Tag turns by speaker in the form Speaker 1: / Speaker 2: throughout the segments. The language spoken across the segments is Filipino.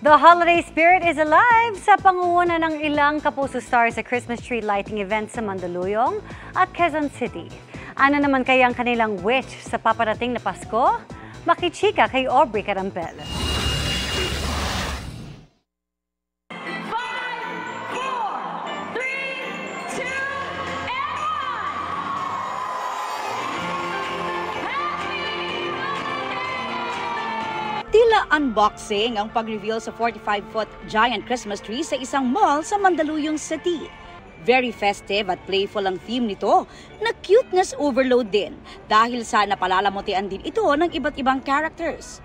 Speaker 1: The holiday spirit is alive sa pangunguna ng ilang kapuso stars sa Christmas tree lighting event sa Mandaluyong at Quezon City. Ano naman kaya ang kanilang wish sa paparating na Pasko? Makichika kay Aubrey Carampel.
Speaker 2: Tila unboxing ang pag-reveal sa 45-foot giant Christmas tree sa isang mall sa Mandaluyong City. Very festive at playful ang theme nito na cuteness overload din dahil sa napalalamotian din ito ng iba't ibang characters.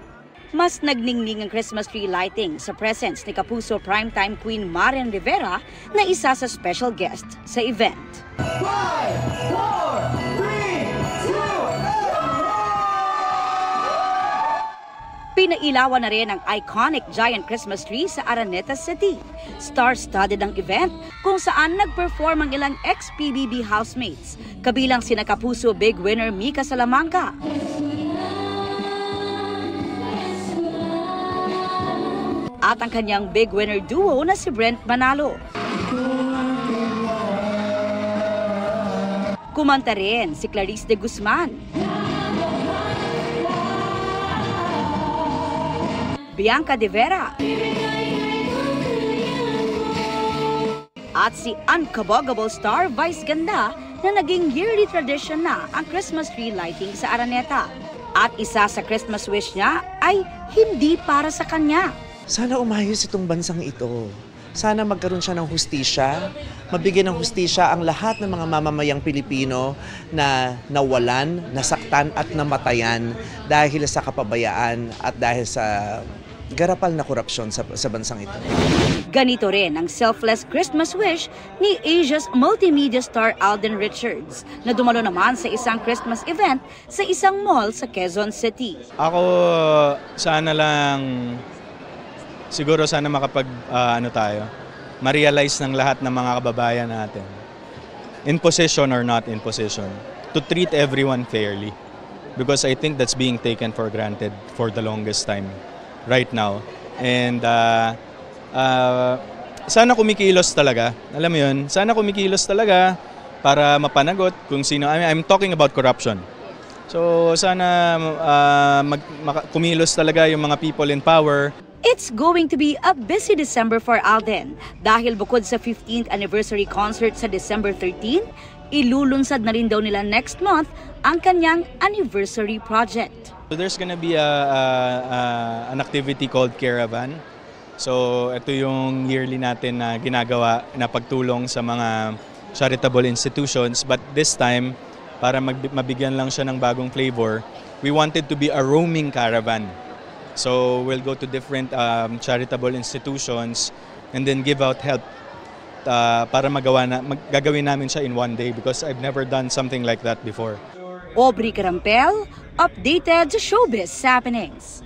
Speaker 2: Mas nagningning ang Christmas tree lighting sa presence ni Kapuso primetime queen Marian Rivera na isa sa special guest sa event.
Speaker 3: 5, 4, 3, 2,
Speaker 2: Pinailawan na rin ang iconic giant Christmas tree sa Araneta City. Star-studded ang event kung saan nag-perform ang ilang ex-PBB housemates, kabilang sina Kapuso big winner Mika Salamanca, at ang kanyang big winner duo na si Brent Manalo. Kumanta rin si Clarice de Guzman, Bianca de Vera, at si unkabogable star Vice Ganda na naging yearly tradition na ang Christmas tree lighting sa Araneta. At isa sa Christmas wish niya ay hindi para sa kanya.
Speaker 4: Sana umayos itong bansang ito. Sana magkaroon siya ng hustisya, mabigyan ng hustisya ang lahat ng mga mamamayang Pilipino na nawalan, nasaktan at namatayan dahil sa kapabayaan at dahil sa garapal na korupsyon sa bansang ito.
Speaker 2: Ganito rin ang selfless Christmas wish ni Asia's multimedia star Alden Richards na dumalo naman sa isang Christmas event sa isang mall sa Quezon City.
Speaker 5: Ako sana lang, siguro sana ma-realize ng lahat ng mga kababayan natin, in position or not in position, to treat everyone fairly. Because I think that's being taken for granted for the longest time right now. And sana kumikilos talaga. Alam mo yun, sana kumikilos talaga para mapanagot kung sino. I'm talking about corruption. So sana kumilos talaga yung mga people in power.
Speaker 2: It's going to be a busy December for Alden dahil bukod sa 15th anniversary concert sa December 13, ilulunsad na rin daw nila next month ang kanyang anniversary project.
Speaker 5: So there's gonna be an activity called Caravan. So ito yung yearly natin na ginagawa na pagtulong sa mga charitable institutions. But this time, para mabigyan lang siya ng bagong flavor, we wanted to be a roaming caravan. So we'll go to different charitable institutions and then give out help para gagawin namin siya in one day because I've never done something like that before.
Speaker 2: Aubrey Carampel, updated sa showbiz happenings.